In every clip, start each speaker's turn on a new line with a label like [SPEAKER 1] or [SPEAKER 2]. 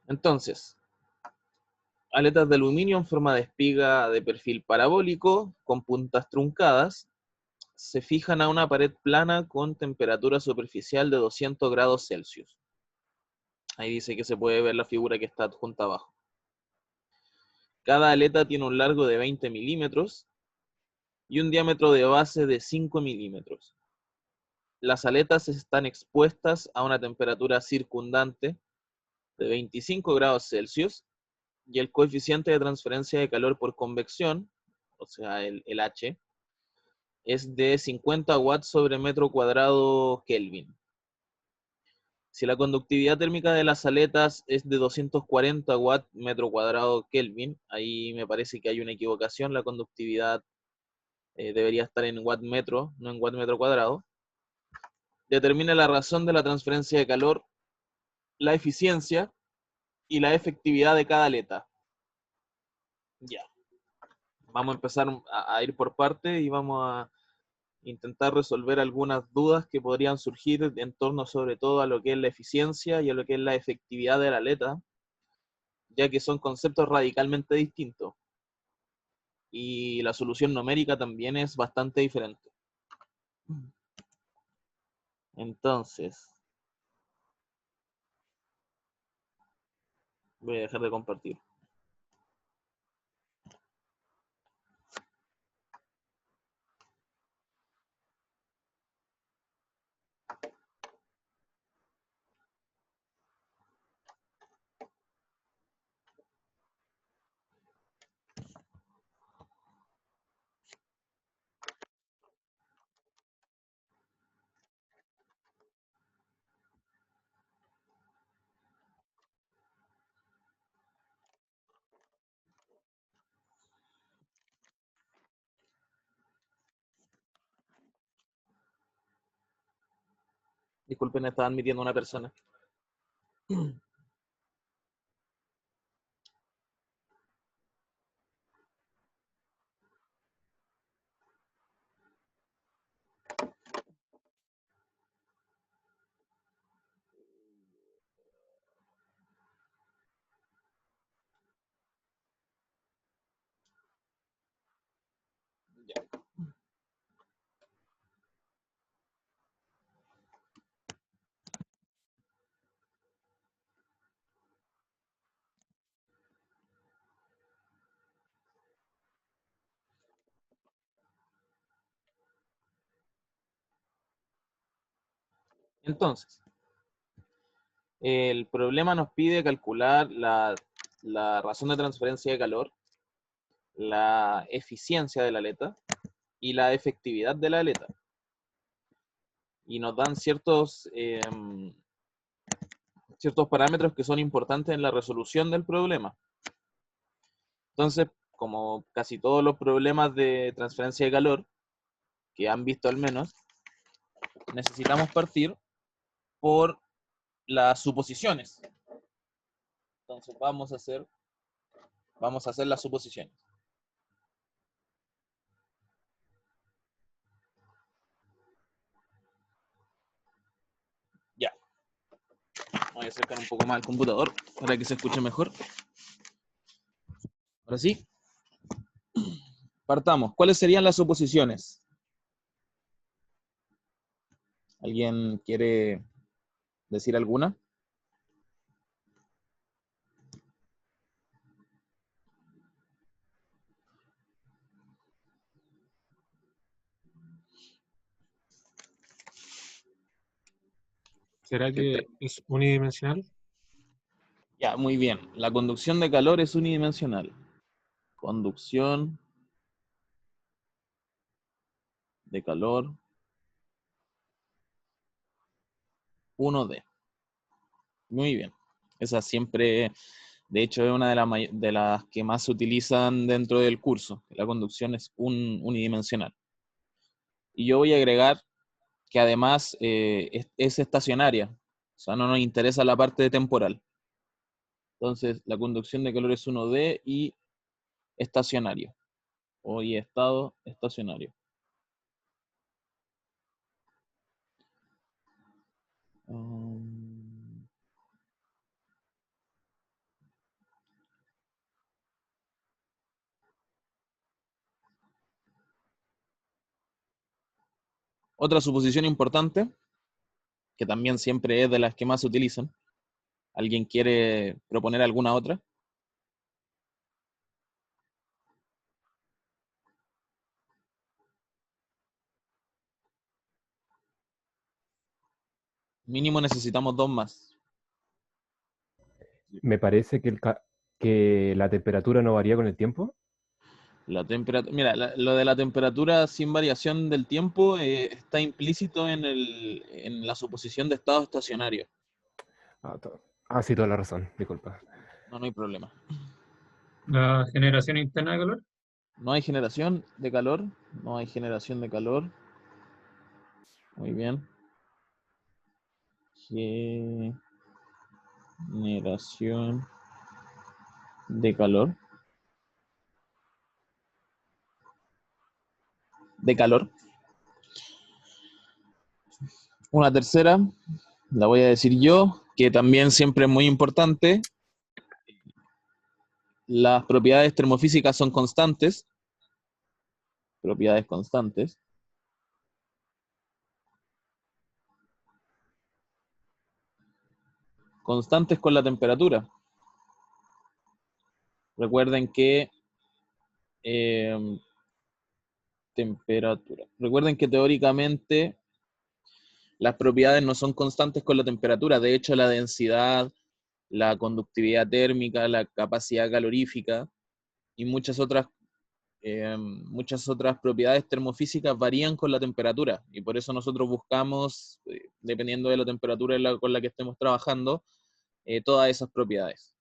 [SPEAKER 1] Entonces, aletas de aluminio en forma de espiga de perfil parabólico con puntas truncadas se fijan a una pared plana con temperatura superficial de 200 grados Celsius. Ahí dice que se puede ver la figura que está adjunta abajo. Cada aleta tiene un largo de 20 milímetros y un diámetro de base de 5 milímetros. Las aletas están expuestas a una temperatura circundante de 25 grados Celsius y el coeficiente de transferencia de calor por convección, o sea, el H, es de 50 watts sobre metro cuadrado Kelvin. Si la conductividad térmica de las aletas es de 240 watts metro cuadrado Kelvin, ahí me parece que hay una equivocación, la conductividad debería estar en watt metro, no en watt metro cuadrado. Determina la razón de la transferencia de calor, la eficiencia y la efectividad de cada aleta. Ya, vamos a empezar a ir por parte y vamos a intentar resolver algunas dudas que podrían surgir en torno sobre todo a lo que es la eficiencia y a lo que es la efectividad de la aleta, ya que son conceptos radicalmente distintos y la solución numérica también es bastante diferente. Entonces, voy a dejar de compartir. Disculpen, estaba admitiendo una persona. Entonces, el problema nos pide calcular la razón de transferencia de calor, la eficiencia de la aleta y la efectividad de la aleta. Y nos dan ciertos parámetros que son importantes en la resolución del problema. Entonces, como casi todos los problemas de transferencia de calor, que han visto al menos, necesitamos partir por las suposiciones. Entonces vamos a hacer las suposiciones. Ya. Voy a acercar un poco más al computador para que se escuche mejor. Ahora sí. Partamos. ¿Cuáles serían las suposiciones? ¿Alguien quiere decir alguna?
[SPEAKER 2] ¿Será que es unidimensional?
[SPEAKER 1] Ya, muy bien. La conducción de calor es unidimensional. Conducción de calor 1D. Muy bien. Esa siempre, de hecho, es una de las que más se utilizan dentro del curso. La conducción es unidimensional. Y yo voy a agregar que además es estacionaria. O sea, no nos interesa la parte temporal. Entonces, la conducción de calor es 1D y estacionario. O y estado estacionario. Um, Otra suposición importante, que también siempre es de las que más se utilizan. ¿Alguien quiere proponer alguna otra? Mínimo necesitamos dos más.
[SPEAKER 3] Me parece que, que la temperatura no varía con el tiempo.
[SPEAKER 1] La temperatura, mira, lo de la temperatura sin variación del tiempo está implícito en la suposición de estado estacionario.
[SPEAKER 3] Ah, sí, toda la razón, disculpa.
[SPEAKER 1] No, no hay problema.
[SPEAKER 2] La generación interna de calor.
[SPEAKER 1] No hay generación de calor. No hay generación de calor. Muy bien. Generación de calor. De calor. Una tercera, la voy a decir yo, que también siempre es muy importante. Las propiedades termofísicas son constantes. Propiedades constantes. Constantes con la temperatura. Recuerden que eh, temperatura. Recuerden que teóricamente las propiedades no son constantes con la temperatura. De hecho, la densidad, la conductividad térmica, la capacidad calorífica y muchas otras propiedades termofísicas varían con la temperatura. Y por eso nosotros buscamos, dependiendo de la temperatura con la que estemos trabajando, todas esas propiedades.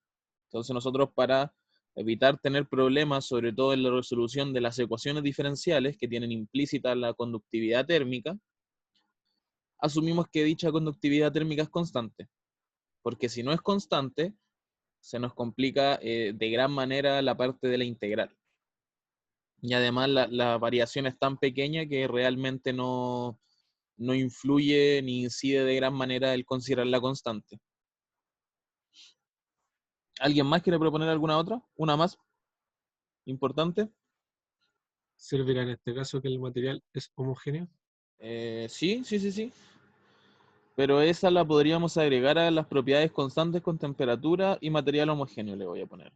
[SPEAKER 1] Entonces nosotros, para evitar tener problemas, sobre todo en la resolución de las ecuaciones diferenciales que tienen implícita la conductividad térmica, asumimos que dicha conductividad térmica es constante, porque si no es constante, se nos complica de gran manera la parte de la integral. Y además la variación es tan pequeña que realmente no influye ni incide de gran manera el considerarla constante. ¿Alguien más quiere proponer alguna otra? ¿Una más importante?
[SPEAKER 2] ¿Servirá en este caso que el material es homogéneo?
[SPEAKER 1] Sí, sí, sí, sí. Pero esa la podríamos agregar a las propiedades constantes con temperatura y material homogéneo, le voy a poner.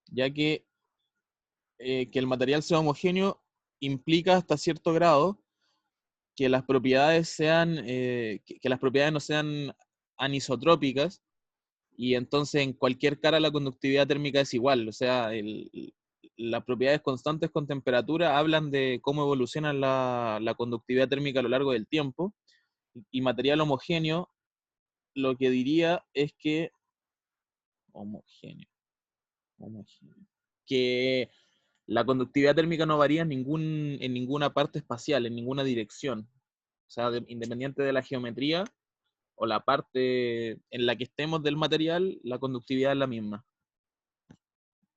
[SPEAKER 1] Ya que el material sea homogéneo implica hasta cierto grado que las propiedades que las propiedades no sean anisotrópicas, y entonces en cualquier cara la conductividad térmica es igual. O sea, las propiedades constantes con temperatura hablan de cómo evoluciona la conductividad térmica a lo largo del tiempo, y material homogéneo lo que diría es que homogéneo, homogéneo, que la conductividad térmica no varía en ninguna parte espacial, en ninguna dirección. O sea, independiente de la geometría o la parte en la que estemos del material, la conductividad es la misma.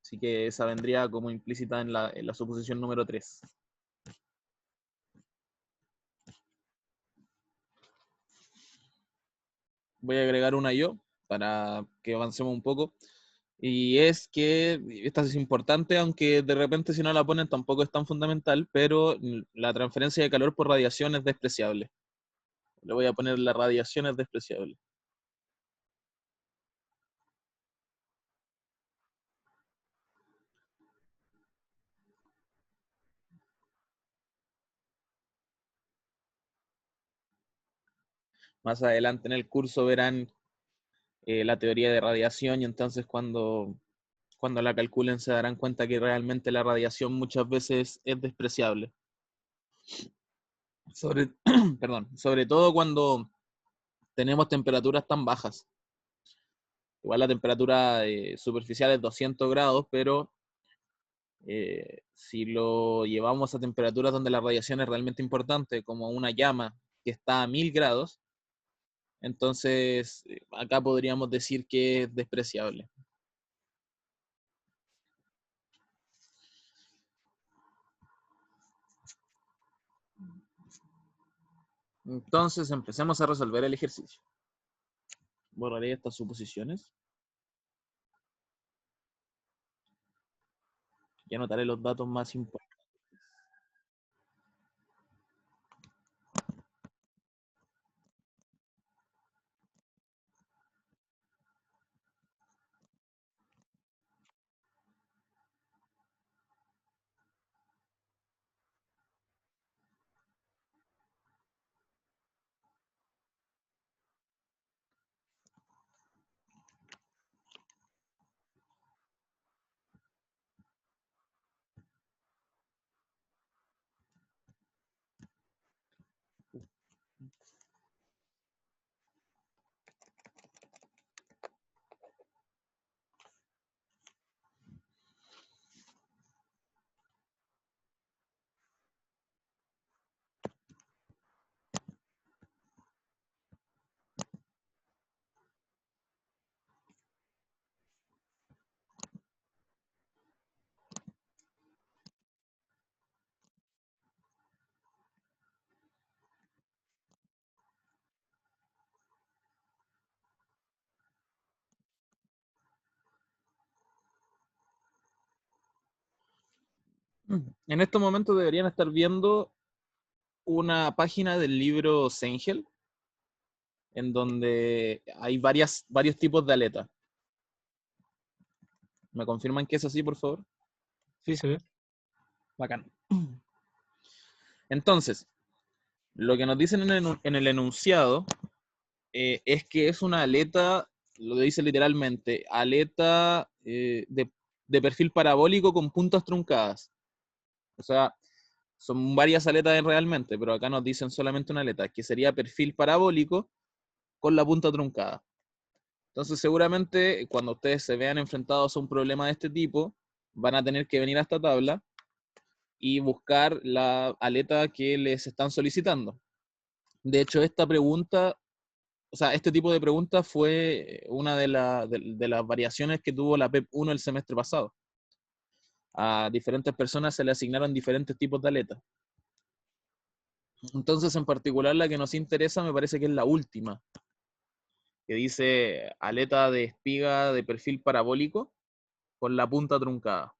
[SPEAKER 1] Así que esa vendría como implícita en la suposición número 3. Voy a agregar una yo para que avancemos un poco. Y es que esta es importante, aunque de repente si no la ponen tampoco es tan fundamental, pero la transferencia de calor por radiación es despreciable. Le voy a poner la radiación es despreciable. Más adelante en el curso verán la teoría de radiación, y entonces cuando la calculen se darán cuenta que realmente la radiación muchas veces es despreciable. Perdón, sobre todo cuando tenemos temperaturas tan bajas. Igual la temperatura superficial es 200 grados, pero si lo llevamos a temperaturas donde la radiación es realmente importante, como una llama que está a 1000 grados, entonces acá podríamos decir que es despreciable. Entonces empecemos a resolver el ejercicio. Borraré estas suposiciones y anotaré los datos más importantes. En estos momentos deberían estar viendo una página del libro Sengel, en donde hay varios tipos de aletas. ¿Me confirman que es así, por favor?
[SPEAKER 2] Sí, se ve.
[SPEAKER 1] Bacán. Entonces, lo que nos dicen en el enunciado es que es una aleta, lo dice literalmente, aleta de perfil parabólico con puntas truncadas. O sea, son varias aletas realmente, pero acá nos dicen solamente una aleta, que sería perfil parabólico con la punta truncada. Entonces, seguramente cuando ustedes se vean enfrentados a un problema de este tipo, van a tener que venir a esta tabla y buscar la aleta que les están solicitando. De hecho, esta pregunta, o sea, este tipo de preguntas fue una de las variaciones que tuvo la PEP 1 el semestre pasado. A diferentes personas se le asignaron diferentes tipos de aletas. Entonces, en particular, la que nos interesa me parece que es la última, que dice aleta de espiga de perfil parabólico con la punta truncada.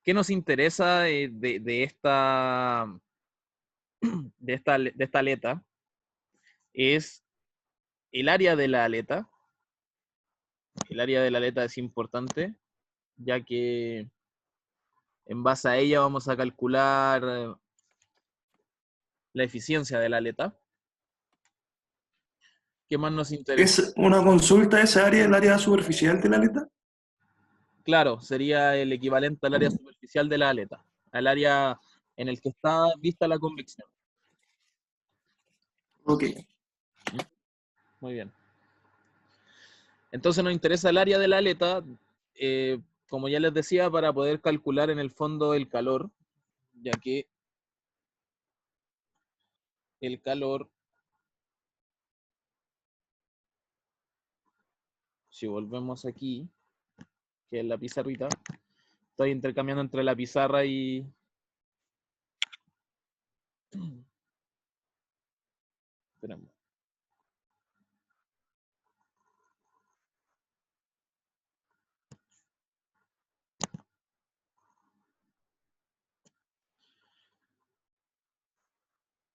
[SPEAKER 1] ¿Qué nos interesa de esta aleta? Es el área de la aleta. El área de la aleta es importante, ya que en base a ella vamos a calcular la eficiencia de la aleta. ¿Qué más nos interesa?
[SPEAKER 4] ¿Es una consulta esa área, el área superficial de la aleta?
[SPEAKER 1] Claro, sería el equivalente al área superficial de la aleta, al área en el que está vista la convección.
[SPEAKER 4] Ok.
[SPEAKER 1] Muy bien. Entonces nos interesa el área de la aleta, como ya les decía, para poder calcular en el fondo el calor, ya que el calor, si volvemos aquí, que es la pizarrita, estoy intercambiando entre la pizarra y... Esperemos.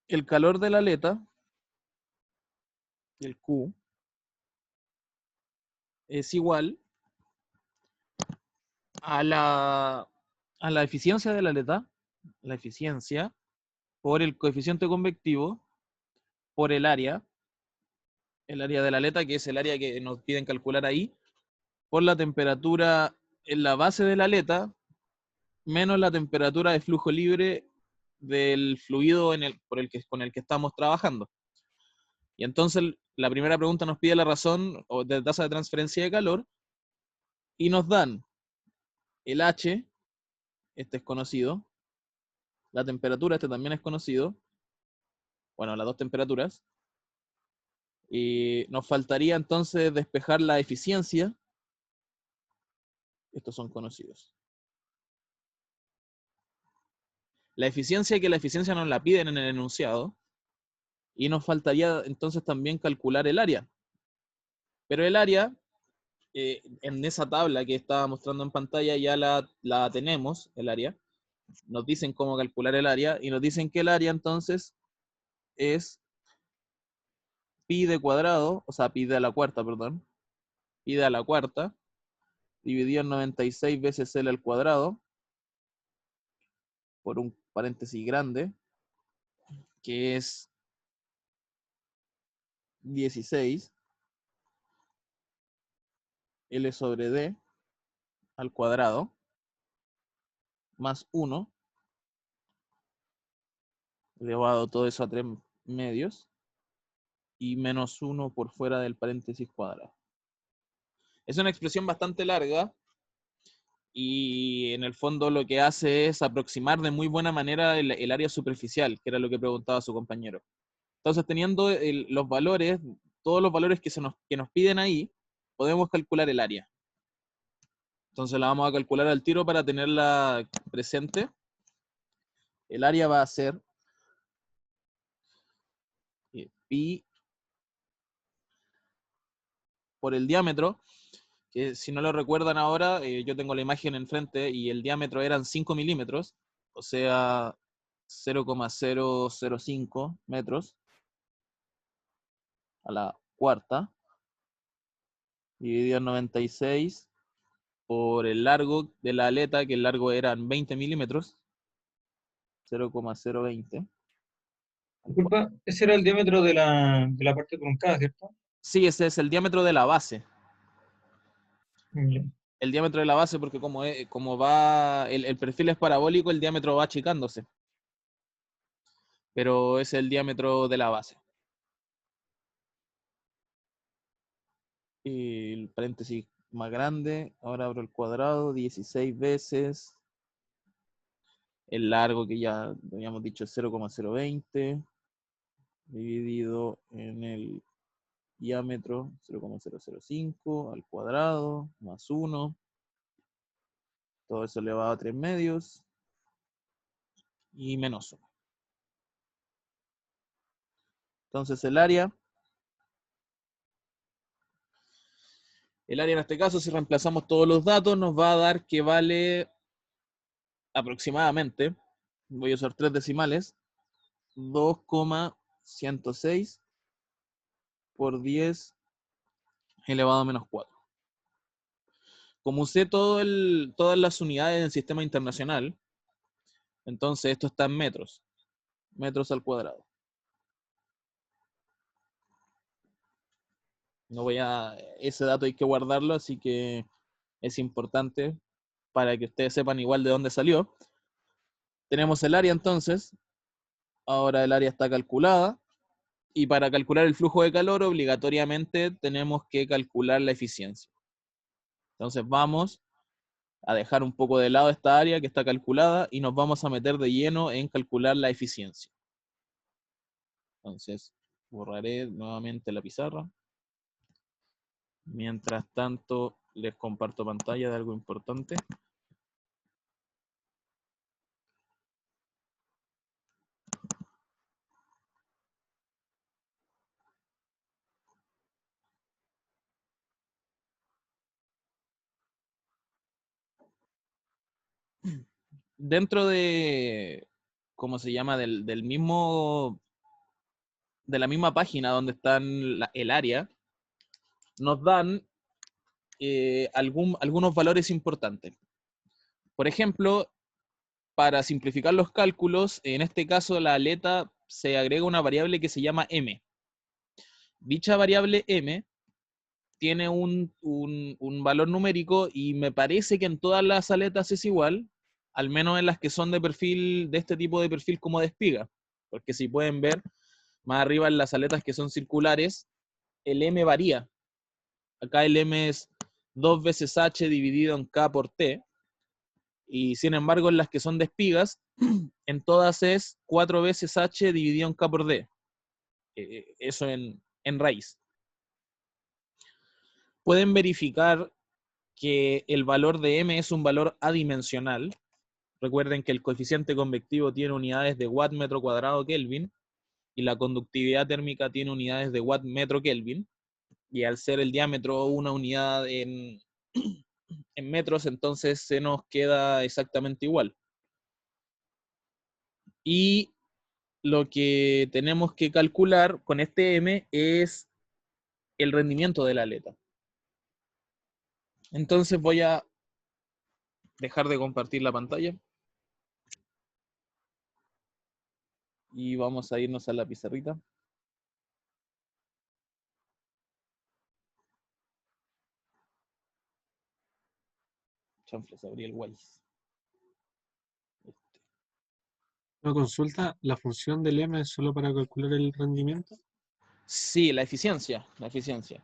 [SPEAKER 1] El calor de la aleta, el Q, es igual a la eficiencia de la aleta, la eficiencia, por el coeficiente convectivo, por el área de la aleta, que es el área que nos piden calcular ahí, por la temperatura en la base de la aleta, menos la temperatura de flujo libre del fluido con el que estamos trabajando. Y entonces la primera pregunta nos pide la razón de tasa de transferencia de calor, y nos dan el H, este es conocido, la temperatura, este también es conocido, bueno, las dos temperaturas, y nos faltaría entonces despejar la eficiencia, estos son conocidos. La eficiencia, que la eficiencia nos la piden en el enunciado, y nos faltaría entonces también calcular el área. Pero el área, en esa tabla que estaba mostrando en pantalla, ya la tenemos, el área. Nos dicen cómo calcular el área, y nos dicen que el área entonces es pi de cuadrado, o sea, pi de a la cuarta, perdón, pi de a la cuarta, dividido en 96 veces L al cuadrado, por un paréntesis grande, que es 16 L sobre D al cuadrado, más 1, elevado todo eso a 3 medios, y menos 1 por fuera del paréntesis cuadrado. Es una expresión bastante larga, y en el fondo lo que hace es aproximar de muy buena manera el área superficial, que era lo que preguntaba su compañero. Entonces, teniendo los valores, todos los valores que nos piden ahí, podemos calcular el área. Entonces la vamos a calcular al tiro para tenerla presente. El área va a ser pi por el diámetro, que si no lo recuerdan ahora, yo tengo la imagen enfrente y el diámetro eran 5 milímetros, o sea, 0,005 metros a la cuarta, dividido en 96 por el largo de la aleta, que el largo eran 20 milímetros, 0,020.
[SPEAKER 5] Disculpa, ese era el diámetro de la parte truncada, ¿cierto?
[SPEAKER 1] Sí, ese es el diámetro de la base.
[SPEAKER 5] Ya.
[SPEAKER 1] El diámetro de la base, porque como va, el perfil es parabólico, el diámetro va achicándose. Pero es el diámetro de la base. Y el paréntesis más grande, ahora abro el cuadrado, 16 veces. El largo, que ya habíamos dicho, es 0,020, dividido en el diámetro, 0,005 al cuadrado, más 1. Todo eso elevado a 3 medios. Y menos 1. Entonces el área en este caso, si reemplazamos todos los datos, nos va a dar que vale aproximadamente, voy a usar 3 decimales, 2,106 por 10 elevado a menos 4. Como usé todas las unidades del sistema internacional, entonces esto está en metros al cuadrado. Ese dato hay que guardarlo, así que es importante para que ustedes sepan igual de dónde salió. Tenemos el área entonces, ahora el área está calculada, y para calcular el flujo de calor obligatoriamente tenemos que calcular la eficiencia. Entonces vamos a dejar un poco de lado esta área que está calculada y nos vamos a meter de lleno en calcular la eficiencia. Entonces borraré nuevamente la pizarra. Mientras tanto, les comparto pantalla de algo importante. Dentro de, ¿cómo se llama? Del mismo, de la misma página donde está el área, nos dan algunos valores importantes. Por ejemplo, para simplificar los cálculos, en este caso la aleta se agrega una variable que se llama m. Dicha variable m tiene un valor numérico y me parece que en todas las aletas es igual, al menos en las que son de perfil, de este tipo de perfil como de espiga. Porque si pueden ver, más arriba en las aletas que son circulares, el m varía. Acá el m es 2 veces h dividido en k por t, y sin embargo en las que son de espigas, en todas es 4 veces h dividido en k por d. Eso en raíz. Pueden verificar que el valor de m es un valor adimensional. Recuerden que el coeficiente convectivo tiene unidades de watt metro cuadrado Kelvin y la conductividad térmica tiene unidades de watt metro Kelvin. Y al ser el diámetro una unidad en metros, entonces se nos queda exactamente igual. Y lo que tenemos que calcular con este m es el rendimiento de la aleta. Entonces voy a dejar de compartir la pantalla y vamos a irnos a la pizarrita. Chanfles, abrí el Wise.
[SPEAKER 2] Una consulta, ¿la función del M es solo para calcular el rendimiento?
[SPEAKER 1] Sí, la eficiencia.
[SPEAKER 2] La
[SPEAKER 1] El M,
[SPEAKER 2] eficiencia.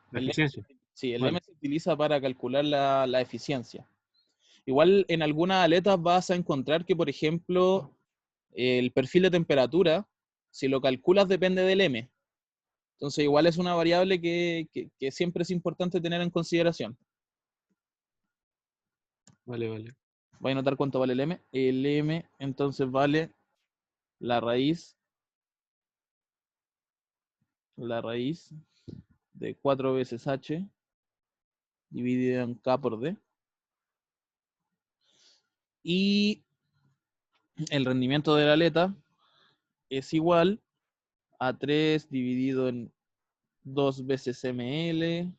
[SPEAKER 1] sí, el
[SPEAKER 2] Vale.
[SPEAKER 1] M se utiliza para calcular la eficiencia. Igual en algunas aletas vas a encontrar que, por ejemplo, el perfil de temperatura, si lo calculas, depende del M. Entonces, igual es una variable que siempre es importante tener en consideración.
[SPEAKER 2] Vale, vale.
[SPEAKER 1] Voy a anotar cuánto vale el M. El M, entonces, vale la raíz de 4 veces H dividido en K por D. Y el rendimiento de la aleta es igual a 3 dividido en 2 veces ml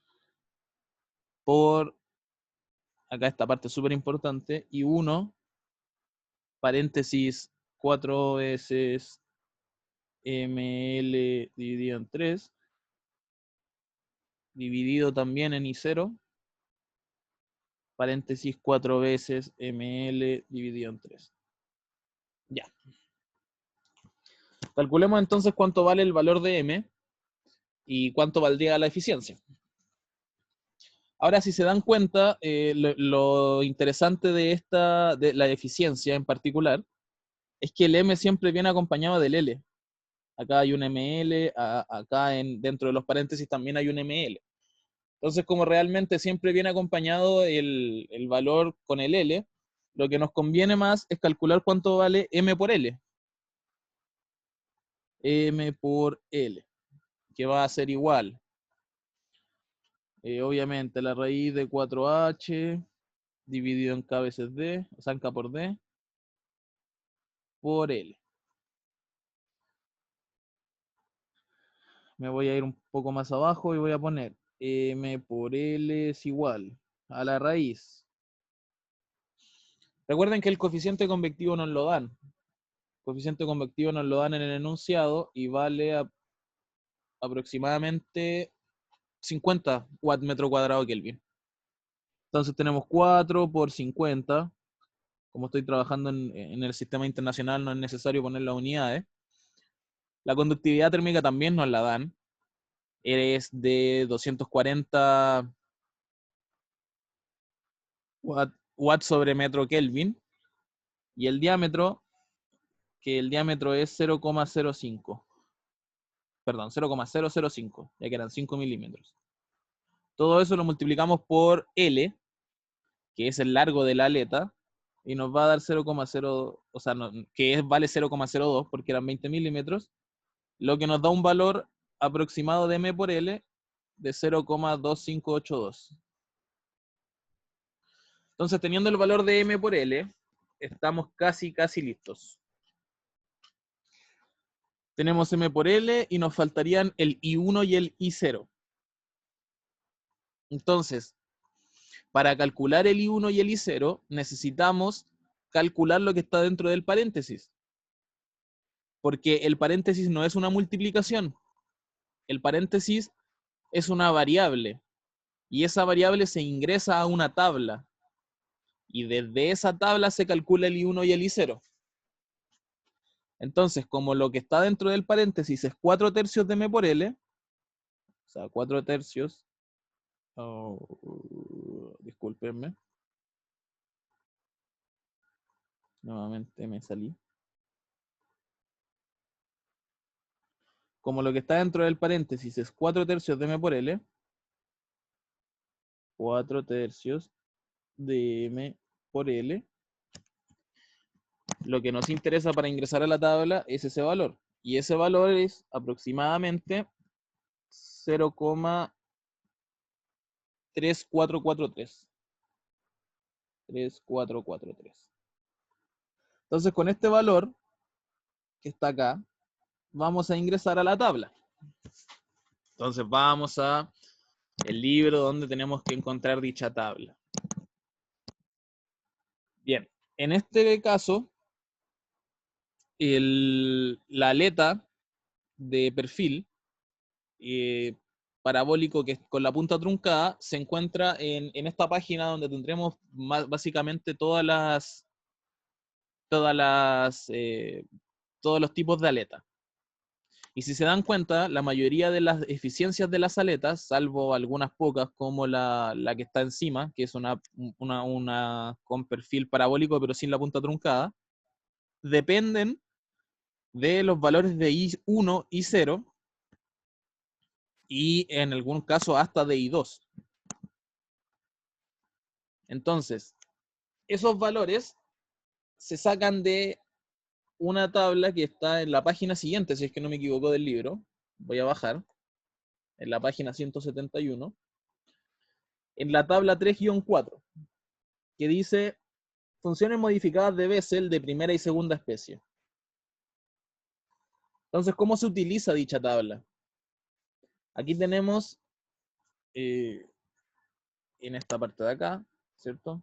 [SPEAKER 1] por, acá esta parte es súper importante, y 1, paréntesis, 4 veces ml dividido en 3, dividido también en I0, paréntesis, 4 veces ml dividido en 3. Ya. Calculemos entonces cuánto vale el valor de m y cuánto valdría la eficiencia. Ahora, si se dan cuenta, lo interesante de la eficiencia en particular es que el m siempre viene acompañado del L. Acá hay un ml, acá dentro de los paréntesis también hay un ml. Entonces, como realmente siempre viene acompañado el valor con el L, lo que nos conviene más es calcular cuánto vale m por L. M por L, que va a ser igual, obviamente, la raíz de 4h dividido en K veces D, o sea, en K por D, por L. Me voy a ir un poco más abajo y voy a poner M por L es igual a la raíz. Recuerden que el coeficiente convectivo nos lo dan. El coeficiente convectivo nos lo dan en el enunciado y vale aproximadamente 50 watts metro cuadrado Kelvin. Entonces tenemos 4 por 50. Como estoy trabajando en el sistema internacional, no es necesario poner las unidades. La conductividad térmica también nos la dan. Es de 240 watts sobre metro Kelvin. Y el diámetro, que el diámetro es 0,05. Perdón, 0,005, ya que eran 5 milímetros. Todo eso lo multiplicamos por L, que es el largo de la aleta, y nos va a dar 0,0, o sea, vale 0,02 porque eran 20 milímetros, lo que nos da un valor aproximado de m por L de 0,2582. Entonces, teniendo el valor de m por L, estamos casi listos. Tenemos m por L y nos faltarían el I1 y el I0. Entonces, para calcular el I1 y el I0, necesitamos calcular lo que está dentro del paréntesis. Porque el paréntesis no es una multiplicación. El paréntesis es una variable. Y esa variable se ingresa a una tabla. Y desde esa tabla se calcula el I1 y el I0. Entonces, como lo que está dentro del paréntesis es 4 tercios de m por L, o sea, 4 tercios, discúlpenme, nuevamente me salí. Como lo que está dentro del paréntesis es 4 tercios de m por L, 4 tercios de m por L, lo que nos interesa para ingresar a la tabla es ese valor. Y ese valor es aproximadamente 0,3443. 3443. Entonces, con este valor, que está acá, vamos a ingresar a la tabla. Entonces, vamos a el libro donde tenemos que encontrar dicha tabla. Bien, en este caso, la aleta de perfil parabólico que es con la punta truncada se encuentra en esta página donde tendremos básicamente todos los tipos de aleta. Y si se dan cuenta, la mayoría de las eficiencias de las aletas, salvo algunas pocas como la que está encima, que es una con perfil parabólico pero sin la punta truncada, dependen de los valores de I1, I0 y en algún caso hasta de I2. Entonces, esos valores se sacan de una tabla que está en la página siguiente, si es que no me equivoco del libro. Voy a bajar. En la página 171. en la tabla 3-4, que dice funciones modificadas de Bessel de primera y segunda especie. Entonces, ¿cómo se utiliza dicha tabla? Aquí tenemos, en esta parte de acá, ¿cierto?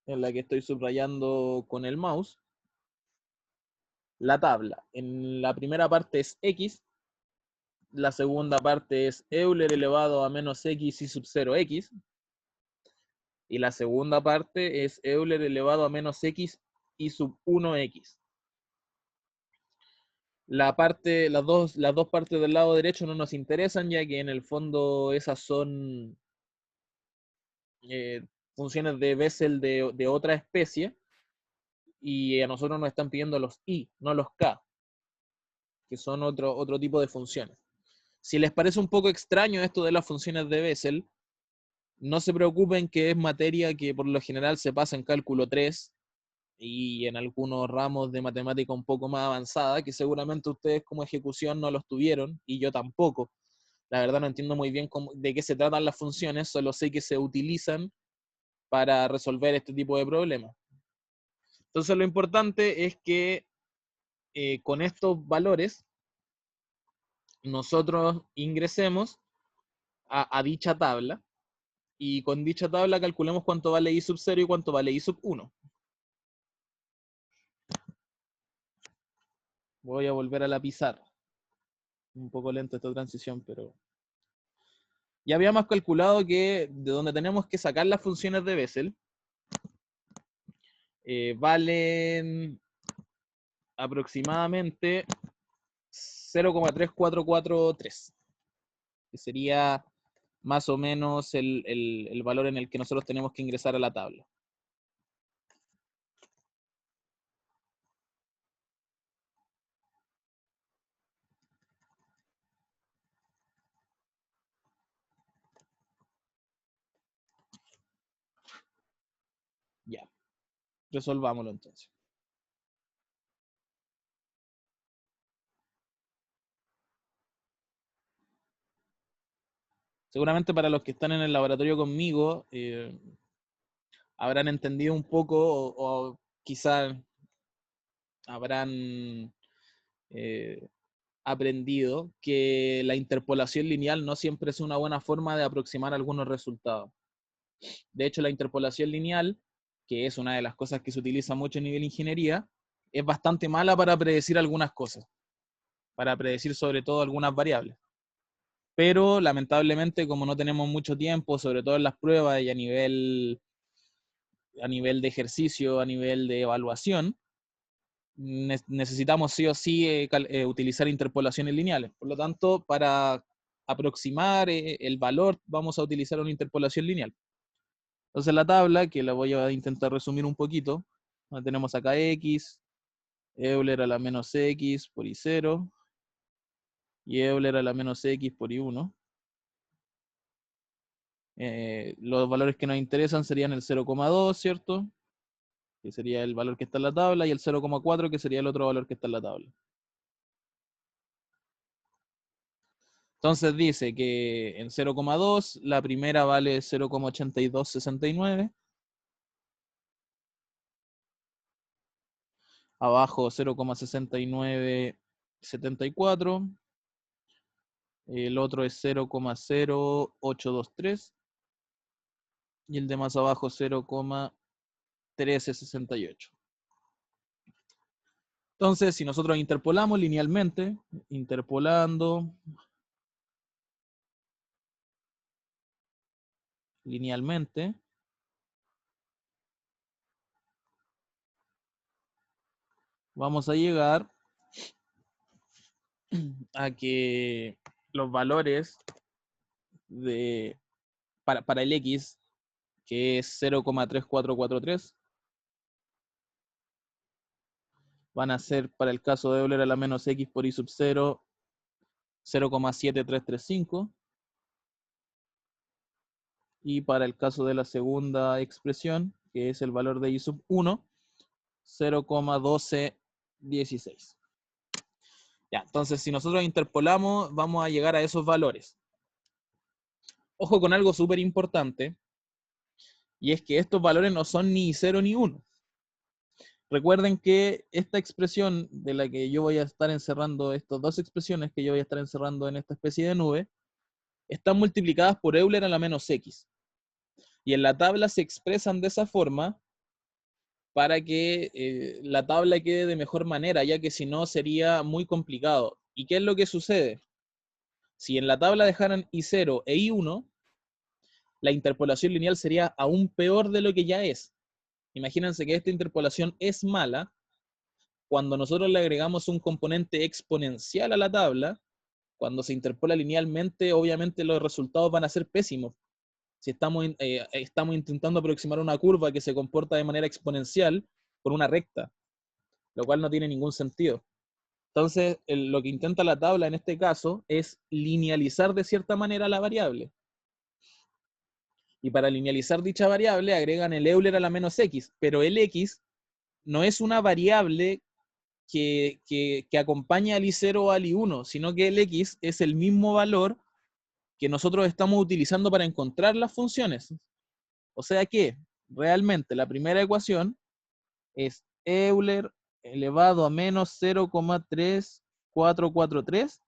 [SPEAKER 1] En la que estoy subrayando con el mouse, la tabla. En la primera parte es X, la segunda parte es Euler elevado a menos X y sub 0X, y la segunda parte es Euler elevado a menos X y sub 1X. Las dos partes del lado derecho no nos interesan, ya que en el fondo esas son funciones de Bessel de otra especie, y a nosotros nos están pidiendo los I, no los K, que son otro tipo de funciones. Si les parece un poco extraño esto de las funciones de Bessel, no se preocupen, que es materia que por lo general se pasa en cálculo 3 y en algunos ramos de matemática un poco más avanzada, que seguramente ustedes como ejecución no los tuvieron, y yo tampoco. La verdad no entiendo muy bien de qué se tratan las funciones, solo sé que se utilizan para resolver este tipo de problemas. Entonces lo importante es que con estos valores nosotros ingresemos a dicha tabla, y con dicha tabla calculemos cuánto vale I sub 0 y cuánto vale I sub 1. Voy a volver a la pizarra. Un poco lenta esta transición, pero ya habíamos calculado que de donde tenemos que sacar las funciones de Bessel valen aproximadamente 0,3443, que sería más o menos el valor en el que nosotros tenemos que ingresar a la tabla. Ya, resolvámoslo entonces. Seguramente para los que están en el laboratorio conmigo, habrán entendido un poco, o quizás habrán aprendido que la interpolación lineal no siempre es una buena forma de aproximar algunos resultados. De hecho, la interpolación lineal, que es una de las cosas que se utiliza mucho a nivel de ingeniería, es bastante mala para predecir algunas cosas, para predecir sobre todo algunas variables. Pero lamentablemente, como no tenemos mucho tiempo, sobre todo en las pruebas y a nivel de ejercicio, a nivel de evaluación, necesitamos sí o sí utilizar interpolaciones lineales. Por lo tanto, para aproximar el valor, vamos a utilizar una interpolación lineal. Entonces la tabla, que la voy a intentar resumir un poquito, tenemos acá X, Euler a la menos X por I0, y Euler a la menos X por I1. Los valores que nos interesan serían el 0,2, ¿cierto? Que sería el valor que está en la tabla, y el 0,4, que sería el otro valor que está en la tabla. Entonces dice que en 0,2 la primera vale 0,8269. Abajo 0,6974. El otro es 0,0823. Y el de más abajo 0,1368. Entonces, si nosotros interpolamos linealmente, vamos a llegar a que los valores para el X, que es 0,3443, van a ser, para el caso de Euler a la menos X por I sub 0, 0,7335. Y para el caso de la segunda expresión, que es el valor de I sub 1, 0,1216. Ya, entonces si nosotros interpolamos, vamos a llegar a esos valores. Ojo con algo súper importante, y es que estos valores no son ni 0 ni 1. Recuerden que esta expresión de la que yo voy a estar encerrando, estas dos expresiones que yo voy a estar encerrando en esta especie de nube, están multiplicadas por Euler a la menos x. Y en la tabla se expresan de esa forma para que la tabla quede de mejor manera, ya que si no sería muy complicado. ¿Y qué es lo que sucede? Si en la tabla dejaran I0 e I1, la interpolación lineal sería aún peor de lo que ya es. Imagínense que esta interpolación es mala. Cuando nosotros le agregamos un componente exponencial a la tabla, cuando se interpola linealmente, obviamente los resultados van a ser pésimos. Si estamos intentando aproximar una curva que se comporta de manera exponencial con una recta, lo cual no tiene ningún sentido. Entonces, lo que intenta la tabla en este caso es linealizar de cierta manera la variable. Y para linealizar dicha variable agregan el Euler a la menos x, pero el x no es una variable que acompaña al I0 o al I1, sino que el x es el mismo valor que nosotros estamos utilizando para encontrar las funciones. O sea que, realmente, la primera ecuación es Euler elevado a menos 0,3443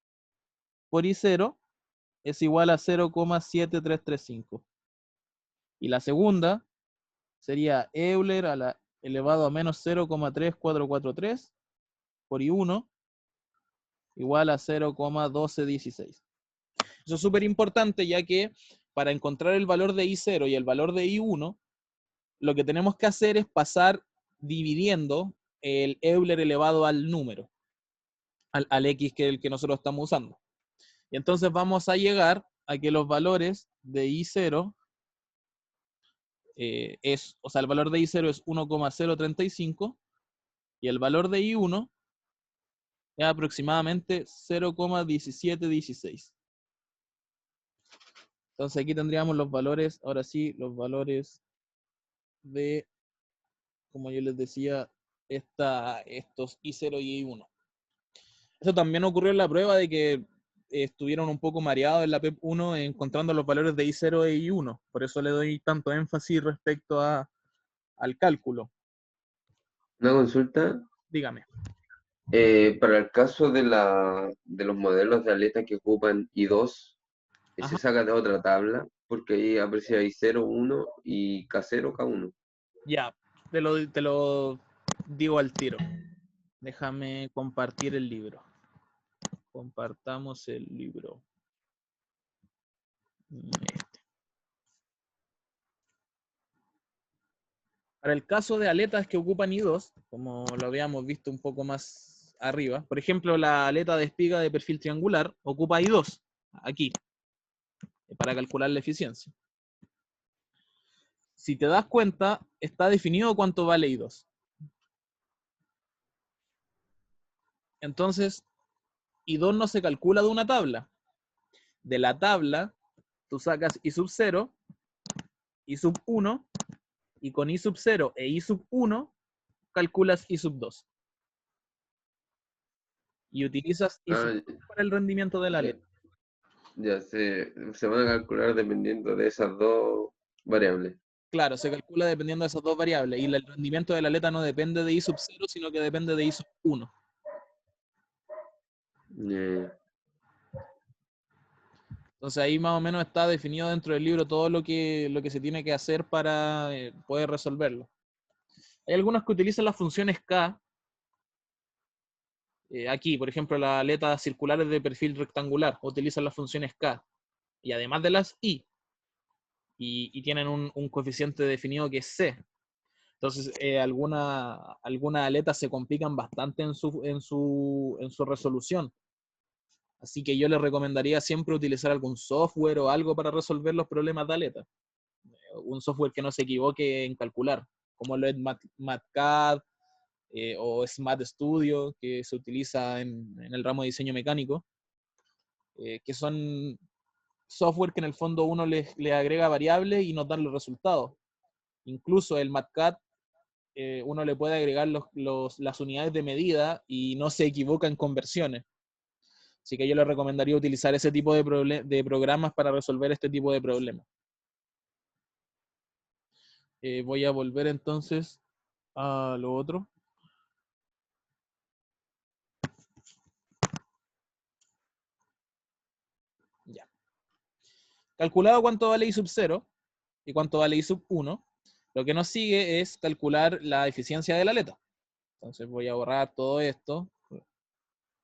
[SPEAKER 1] por I0 es igual a 0,7335. Y la segunda sería Euler elevado a menos 0,3443 por I1 igual a 0,1216. Eso es súper importante, ya que para encontrar el valor de I0 y el valor de I1, lo que tenemos que hacer es pasar dividiendo el Euler elevado al número, al X que es el que nosotros estamos usando. Y entonces vamos a llegar a que los valores de I0 el valor de I0 es 1,035 y el valor de I1 es aproximadamente 0,1716. Entonces aquí tendríamos los valores, ahora sí, los valores de, como yo les decía, estos I0 y I1. Eso también ocurrió en la prueba de que estuvieron un poco mareados en la PEP 1 encontrando los valores de I0 e I1. Por eso le doy tanto énfasis respecto al cálculo.
[SPEAKER 6] Una consulta,
[SPEAKER 1] Dígame.
[SPEAKER 6] para el caso de los modelos de aleta que ocupan I2,
[SPEAKER 1] Ajá.
[SPEAKER 6] se saca de otra tabla, porque ahí aparece I0, 1 y K0, K1.
[SPEAKER 1] Ya, te lo digo al tiro. Déjame compartir el libro. Compartamos el libro. Para el caso de aletas que ocupan I2, como lo habíamos visto un poco más arriba, por ejemplo, la aleta de espiga de perfil triangular ocupa I2, aquí, para calcular la eficiencia. Si te das cuenta, está definido cuánto vale I2. Entonces, I2 no se calcula de una tabla. De la tabla, tú sacas I sub 0, I sub 1, y con I sub 0 e I sub 1, calculas I sub 2. Y utilizas I sub 2 para el rendimiento de la aleta.
[SPEAKER 6] Ya se van a calcular dependiendo de esas dos variables.
[SPEAKER 1] Claro, se calcula dependiendo de esas dos variables. Y el rendimiento de la aleta no depende de I sub 0, sino que depende de I sub 1. Entonces ahí más o menos está definido dentro del libro todo lo que se tiene que hacer para poder resolverlo. Hay algunos que utilizan las funciones K. Aquí, por ejemplo, las aletas circulares de perfil rectangular utilizan las funciones K. Y además de las I. Y tienen un coeficiente definido que es C. Entonces, algunas aletas se complican bastante en su resolución. Así que yo les recomendaría siempre utilizar algún software o algo para resolver los problemas de aleta. Un software que no se equivoque en calcular, como lo es MATCAD o SMAT Studio, que se utiliza en el ramo de diseño mecánico, que son software que en el fondo uno le agrega variables y nos dan los resultados. Incluso el MATCAD, uno le puede agregar las unidades de medida y no se equivoca en conversiones. Así que yo le recomendaría utilizar ese tipo de programas para resolver este tipo de problemas. Voy a volver entonces a lo otro. Ya. Calculado cuánto vale I sub 0 y cuánto vale I sub 1, lo que nos sigue es calcular la eficiencia de la aleta. Entonces voy a borrar todo esto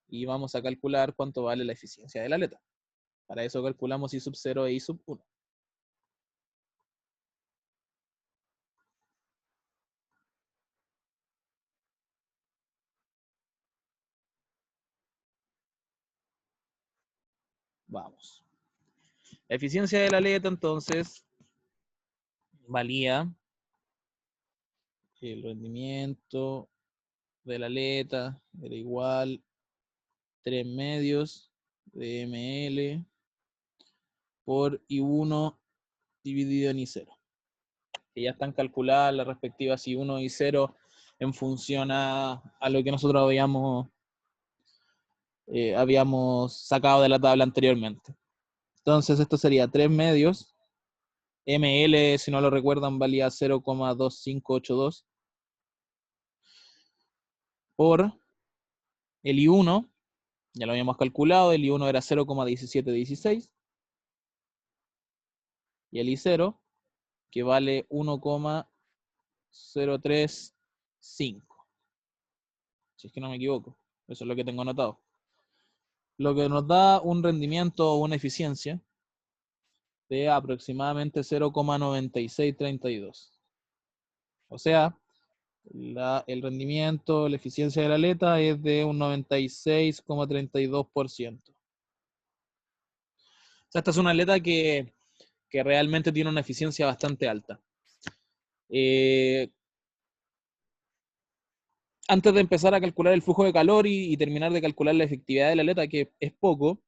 [SPEAKER 1] y vamos a calcular cuánto vale la eficiencia de la aleta. Para eso calculamos I sub 0 e I sub 1. Vamos. La eficiencia de la aleta entonces valía el rendimiento de la aleta era igual 3 medios de ml por I1 dividido en I0. Que ya están calculadas las respectivas I1 y I0 en función a lo que nosotros habíamos sacado de la tabla anteriormente. Entonces esto sería 3 medios. ml, si no lo recuerdan, valía 0,2582 por el I1, ya lo habíamos calculado, el I1 era 0,1716 y el I0, que vale 1,035, si es que no me equivoco, eso es lo que tengo anotado. Lo que nos da un rendimiento o una eficiencia de aproximadamente 0,9632. O sea, el rendimiento, la eficiencia de la aleta es de un 96,32%. O sea, esta es una aleta que realmente tiene una eficiencia bastante alta. Antes de empezar a calcular el flujo de calor y terminar de calcular la efectividad de la aleta, que es poco,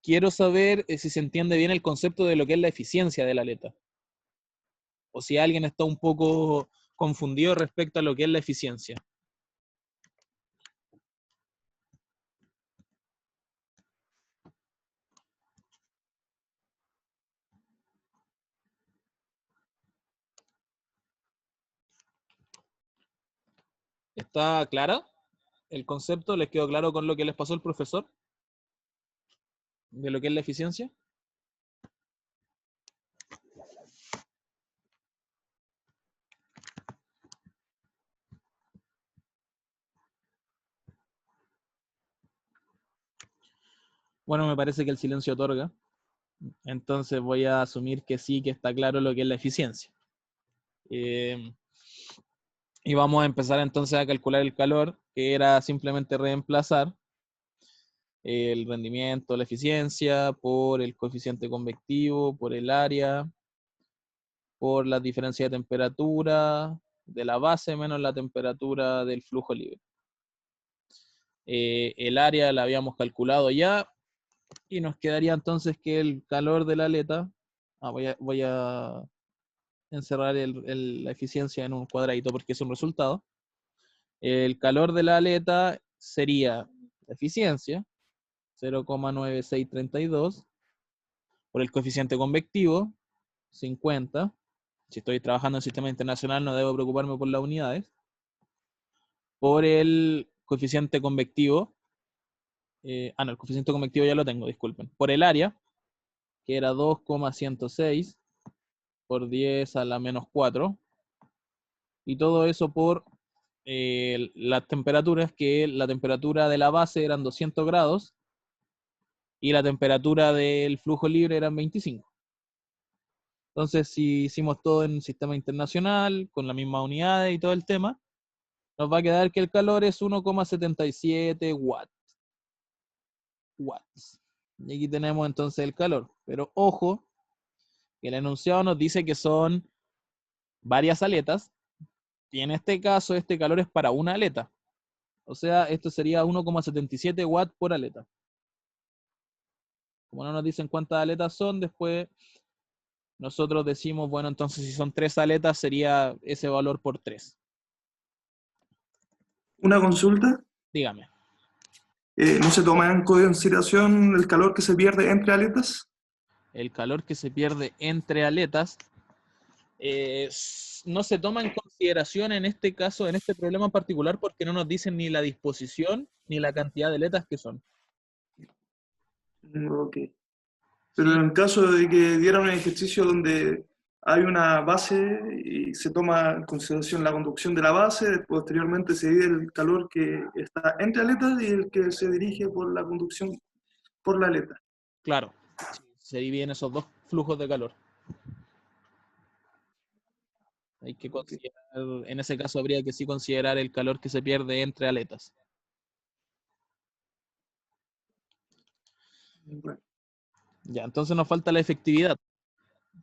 [SPEAKER 1] quiero saber si se entiende bien el concepto de lo que es la eficiencia de la aleta. O si alguien está un poco confundido respecto a lo que es la eficiencia. ¿Está clara el concepto? ¿Les quedó claro con lo que les pasó el profesor? ¿De lo que es la eficiencia? Bueno, me parece que el silencio otorga. Entonces voy a asumir que sí, que está claro lo que es la eficiencia. Y vamos a empezar entonces a calcular el calor, que era simplemente reemplazar el rendimiento, la eficiencia, por el coeficiente convectivo, por el área, por la diferencia de temperatura de la base menos la temperatura del flujo libre. El área la habíamos calculado ya, y nos quedaría entonces que el calor de la aleta, voy a encerrar la eficiencia en un cuadradito porque es un resultado. El calor de la aleta sería la eficiencia, 0,9632, por el coeficiente convectivo, 50. Si estoy trabajando en sistema internacional no debo preocuparme por las unidades. Por el coeficiente convectivo, no, el coeficiente convectivo ya lo tengo, disculpen. Por el área, que era 2,106 por 10 a la menos 4. Y todo eso por las temperaturas, que la temperatura de la base eran 200 grados y la temperatura del flujo libre eran 25. Entonces, si hicimos todo en sistema internacional, con la misma unidad y todo el tema, nos va a quedar que el calor es 1,77 watts. Y aquí tenemos entonces el calor. Pero ojo, que el enunciado nos dice que son varias aletas, y en este caso este calor es para una aleta. O sea, esto sería 1,77 watts por aleta. Como no nos dicen cuántas aletas son, después nosotros decimos, bueno, entonces si son 3 aletas sería ese valor por 3.
[SPEAKER 4] Una consulta.
[SPEAKER 1] Dígame.
[SPEAKER 4] ¿no se toma en consideración el calor que se pierde entre aletas?
[SPEAKER 1] El calor que se pierde entre aletas no se toma en consideración en este caso, en este problema en particular, porque no nos dicen ni la disposición ni la cantidad de aletas que son.
[SPEAKER 4] Ok. Pero
[SPEAKER 1] ¿Sí?
[SPEAKER 4] en el caso de que diera un ejercicio donde hay una base y se toma en consideración la conducción de la base, posteriormente se divide el calor que está entre aletas y el que se dirige por la conducción por la aleta.
[SPEAKER 1] Claro, sí, se dividen esos dos flujos de calor. Hay que
[SPEAKER 4] Ok.
[SPEAKER 1] considerar, en ese caso habría que sí considerar el calor que se pierde entre aletas.
[SPEAKER 4] Bueno,
[SPEAKER 1] Ya, entonces nos falta la efectividad,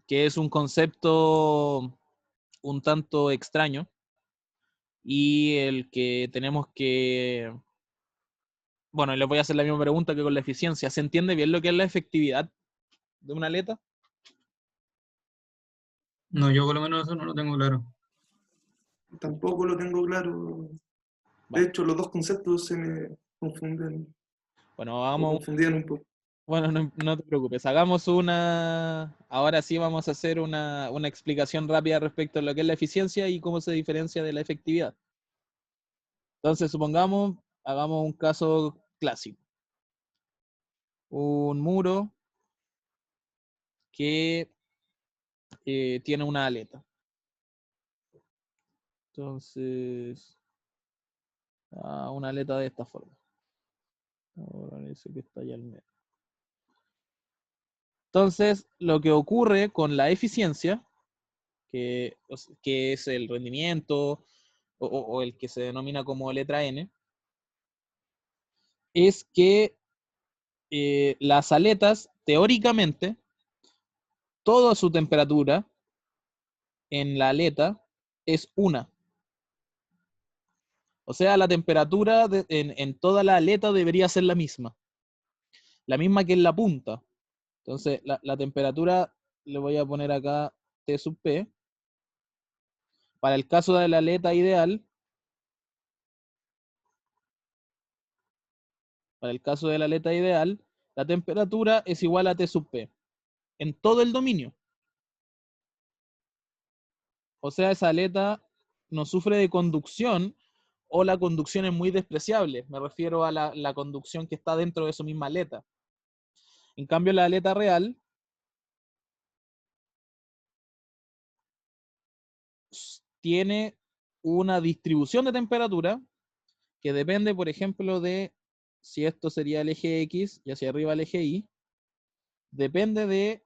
[SPEAKER 1] que es un concepto un tanto extraño y el que tenemos que... Bueno, les voy a hacer la misma pregunta que con la eficiencia. ¿Se entiende bien lo que es la efectividad de una aleta?
[SPEAKER 5] No, yo por lo menos eso no lo tengo claro.
[SPEAKER 4] tampoco lo tengo claro. De
[SPEAKER 1] Vale.
[SPEAKER 4] hecho, los dos conceptos se me confunden,
[SPEAKER 1] Bueno,
[SPEAKER 4] o
[SPEAKER 1] hagamos...
[SPEAKER 4] confundían un poco.
[SPEAKER 1] Bueno, no te preocupes. Hagamos una... Ahora sí vamos a hacer una explicación rápida respecto a lo que es la eficiencia y cómo se diferencia de la efectividad. Entonces, supongamos, hagamos un caso clásico. Un muro que tiene una aleta. Entonces, una aleta de esta forma. Ahora dice que está allá al medio. Entonces, lo que ocurre con la eficiencia, que es el rendimiento o el que se denomina como letra N, es que las aletas, teóricamente, toda su temperatura en la aleta es una. O sea, la temperatura en toda la aleta debería ser la misma que en la punta. Entonces, la temperatura, le voy a poner acá T sub P. Para el caso de la aleta ideal, la temperatura es igual a T sub P en todo el dominio. O sea, esa aleta no sufre de conducción o la conducción es muy despreciable. Me refiero a la conducción que está dentro de su misma aleta. En cambio, la aleta real tiene una distribución de temperatura que depende, por ejemplo, de si esto sería el eje X y hacia arriba el eje Y, depende de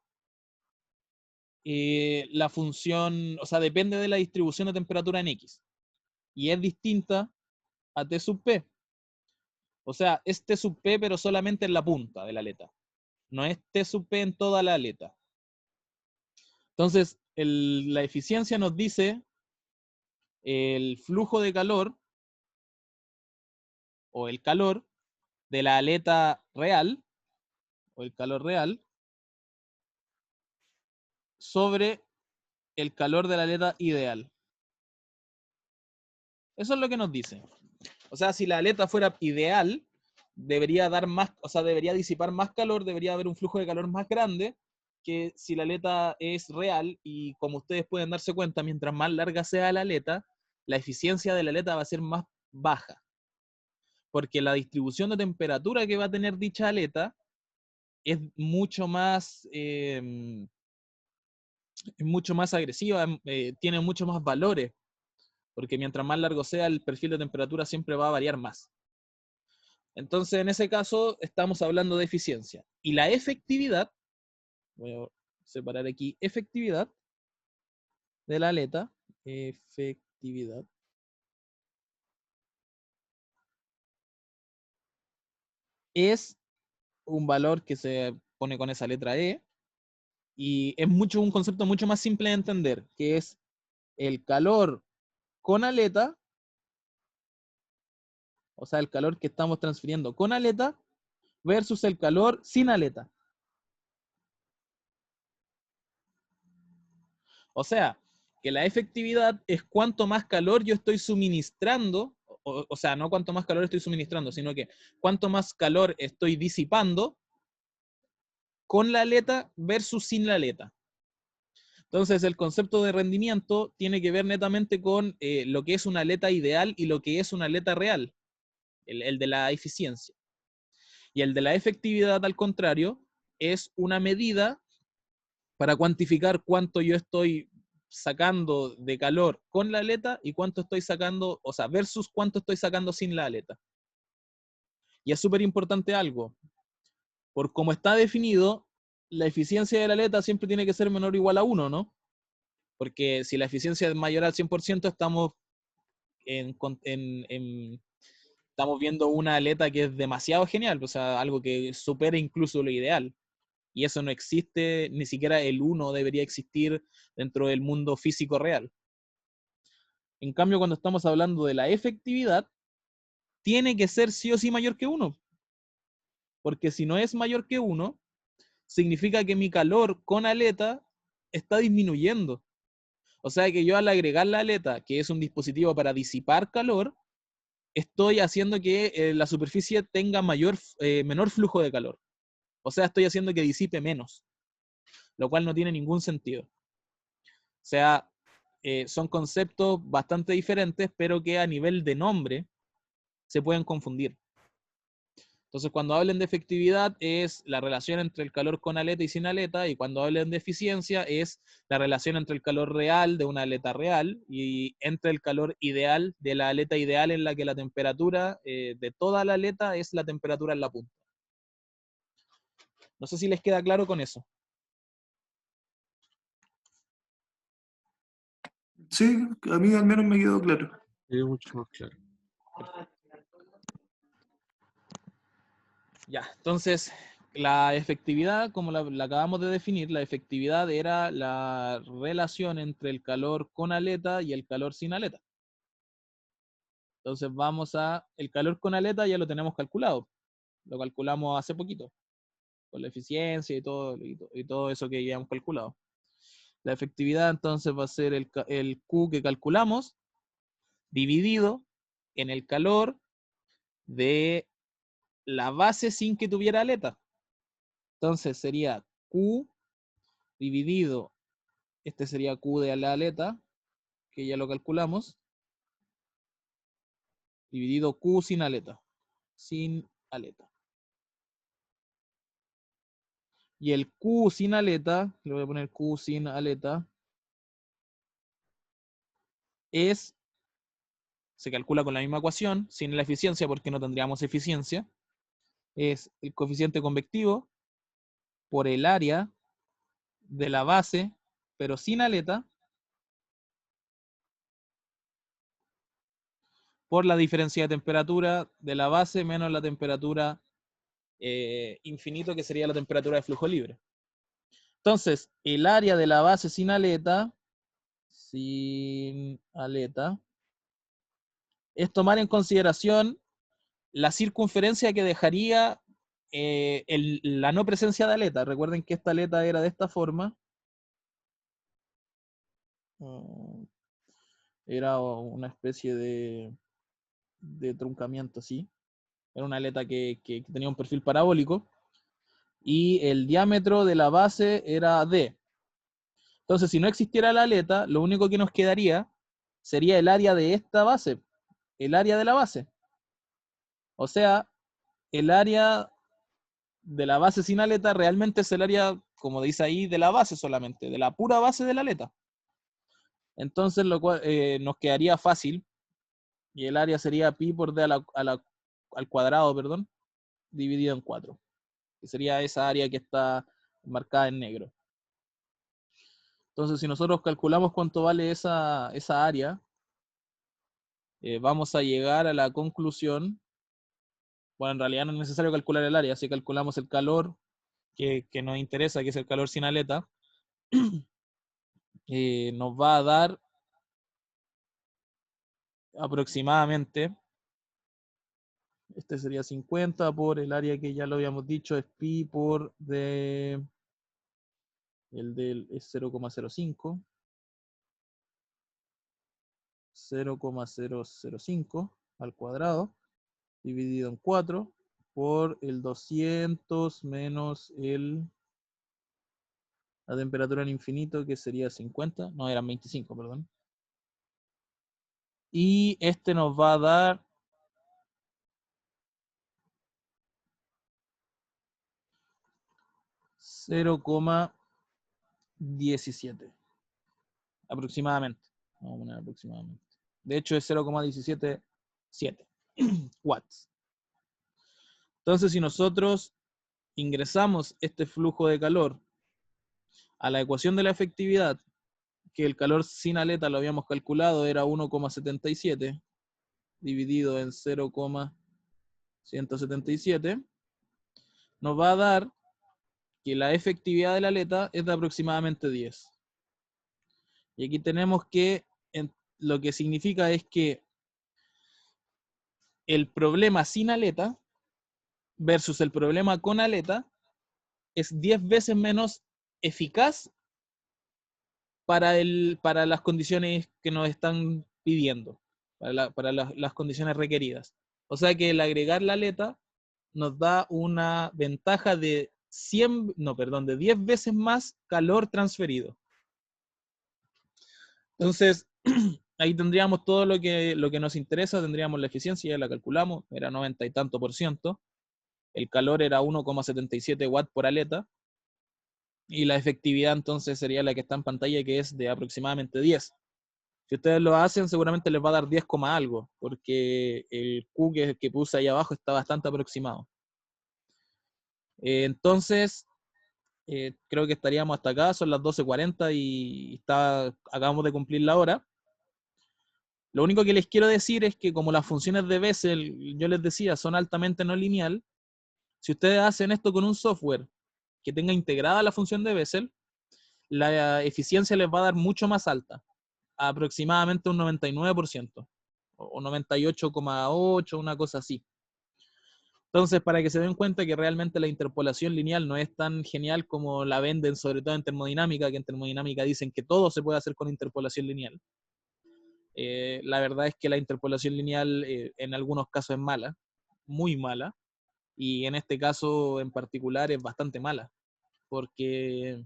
[SPEAKER 1] la función, o sea, depende de la distribución de temperatura en X. Y es distinta a T sub P. O sea, es T sub P, pero solamente en la punta de la aleta. No es T sub P en toda la aleta. Entonces, la eficiencia nos dice el flujo de calor o el calor de la aleta real o el calor real sobre el calor de la aleta ideal. Eso es lo que nos dice. O sea, si la aleta fuera ideal, debería dar más, o sea, debería disipar más calor, debería haber un flujo de calor más grande que si la aleta es real. Y como ustedes pueden darse cuenta, mientras más larga sea la aleta, la eficiencia de la aleta va a ser más baja. Porque la distribución de temperatura que va a tener dicha aleta es mucho más agresiva, tiene mucho más valores, porque mientras más largo sea el perfil de temperatura siempre va a variar más. Entonces, en ese caso, estamos hablando de eficiencia. Y la efectividad, voy a separar aquí, efectividad de la aleta, efectividad, es un valor que se pone con esa letra E, y es un concepto mucho más simple de entender, que es el calor con aleta, o sea, el calor que estamos transfiriendo con aleta versus el calor sin aleta. O sea, que la efectividad es cuánto más calor yo estoy suministrando, o sea, no cuánto más calor estoy suministrando, sino que cuánto más calor estoy disipando con la aleta versus sin la aleta. Entonces, el concepto de rendimiento tiene que ver netamente con lo que es una aleta ideal y lo que es una aleta real, el de la eficiencia. Y el de la efectividad, al contrario, es una medida para cuantificar cuánto yo estoy sacando de calor con la aleta y cuánto estoy sacando, o sea, versus cuánto estoy sacando sin la aleta. Y es súper importante algo, por cómo está definido, la eficiencia de la aleta siempre tiene que ser menor o igual a 1, ¿no? Porque si la eficiencia es mayor al 100%, estamos estamos viendo una aleta que es demasiado genial, o sea, algo que supera incluso lo ideal. Y eso no existe, ni siquiera el 1 debería existir dentro del mundo físico real. En cambio, cuando estamos hablando de la efectividad, tiene que ser sí o sí mayor que 1. Porque si no es mayor que 1, significa que mi calor con aleta está disminuyendo. O sea que yo al agregar la aleta, que es un dispositivo para disipar calor, estoy haciendo que la superficie tenga menor flujo de calor. O sea, estoy haciendo que disipe menos, lo cual no tiene ningún sentido. O sea, son conceptos bastante diferentes, pero que a nivel de nombre se pueden confundir. Entonces, cuando hablen de efectividad es la relación entre el calor con aleta y sin aleta, y cuando hablen de eficiencia es la relación entre el calor real de una aleta real y entre el calor ideal de la aleta ideal, en la que la temperatura de toda la aleta es la temperatura en la punta. No sé si les queda claro con eso.
[SPEAKER 4] Sí, a mí al menos me quedó claro.
[SPEAKER 2] Mucho más claro.
[SPEAKER 1] Ya, entonces la efectividad, como la acabamos de definir, la efectividad era la relación entre el calor con aleta y el calor sin aleta. Entonces el calor con aleta ya lo tenemos calculado. Lo calculamos hace poquito, con la eficiencia y todo eso que ya hemos calculado. La efectividad entonces va a ser el Q que calculamos dividido en el calor de la base sin que tuviera aleta. Entonces sería Q dividido, este sería Q de la aleta, que ya lo calculamos, dividido Q sin aleta. Sin aleta. Y el Q sin aleta, le voy a poner Q sin aleta, se calcula con la misma ecuación, sin la eficiencia porque no tendríamos eficiencia, es el coeficiente convectivo por el área de la base, pero sin aleta, por la diferencia de temperatura de la base menos la temperatura infinito, que sería la temperatura de flujo libre. Entonces, el área de la base sin aleta, es tomar en consideración la circunferencia que dejaría la no presencia de aleta. Recuerden que esta aleta era de esta forma. Era una especie de truncamiento, así. Era una aleta que tenía un perfil parabólico. Y el diámetro de la base era D. Entonces, si no existiera la aleta, lo único que nos quedaría sería el área de esta base, el área de la base. O sea, el área de la base sin aleta realmente es el área, como dice ahí, de la base solamente, de la pura base de la aleta. Entonces, lo cual nos quedaría fácil, y el área sería pi por d al cuadrado, perdón, dividido en 4, que sería esa área que está marcada en negro. Entonces, si nosotros calculamos cuánto vale esa área, vamos a llegar a la conclusión, bueno, en realidad no es necesario calcular el área, si calculamos el calor que nos interesa, que es el calor sin aleta, nos va a dar aproximadamente, este sería 50 por el área que ya lo habíamos dicho, es pi por el del es 0,05, al cuadrado, dividido en 4, por el 200 menos la temperatura en infinito, que sería 50, no, eran 25, perdón. Y este nos va a dar 0,17 aproximadamente. Vamos a poner aproximadamente. De hecho es 0,177 watts. Entonces, si nosotros ingresamos este flujo de calor a la ecuación de la efectividad, que el calor sin aleta lo habíamos calculado, era 1,77 dividido en 0,177, nos va a dar que la efectividad de la aleta es de aproximadamente 10. Y aquí tenemos que, lo que significa es que el problema sin aleta versus el problema con aleta es 10 veces menos eficaz para las condiciones que nos están pidiendo, para las condiciones requeridas. O sea que el agregar la aleta nos da una ventaja de 10 veces más calor transferido. Entonces, ahí tendríamos todo lo que nos interesa, tendríamos la eficiencia, ya la calculamos, era 90 y tanto %. El calor era 1,77 watts por aleta. Y la efectividad entonces sería la que está en pantalla, que es de aproximadamente 10. Si ustedes lo hacen, seguramente les va a dar 10, algo, porque el Q que puse ahí abajo está bastante aproximado. Entonces, creo que estaríamos hasta acá, son las 12:40 y acabamos de cumplir la hora. Lo único que les quiero decir es que como las funciones de Bessel, yo les decía, son altamente no lineal, si ustedes hacen esto con un software que tenga integrada la función de Bessel, la eficiencia les va a dar mucho más alta, aproximadamente un 99%, o 98,8, una cosa así. Entonces, para que se den cuenta que realmente la interpolación lineal no es tan genial como la venden, sobre todo en termodinámica, que en termodinámica dicen que todo se puede hacer con interpolación lineal. La verdad es que la interpolación lineal en algunos casos es mala, muy mala, y en este caso en particular es bastante mala, porque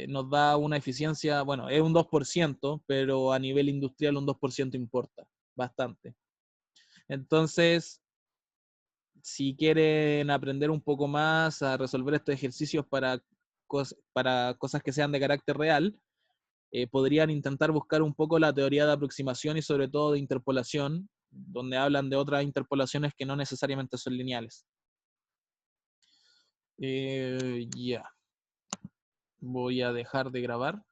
[SPEAKER 1] nos da una eficiencia, bueno, es un 2%, pero a nivel industrial un 2% importa bastante. Entonces, si quieren aprender un poco más a resolver estos ejercicios para cosas que sean de carácter real, podrían intentar buscar un poco la teoría de aproximación y sobre todo de interpolación, donde hablan de otras interpolaciones que no necesariamente son lineales. Ya. Voy a dejar de grabar.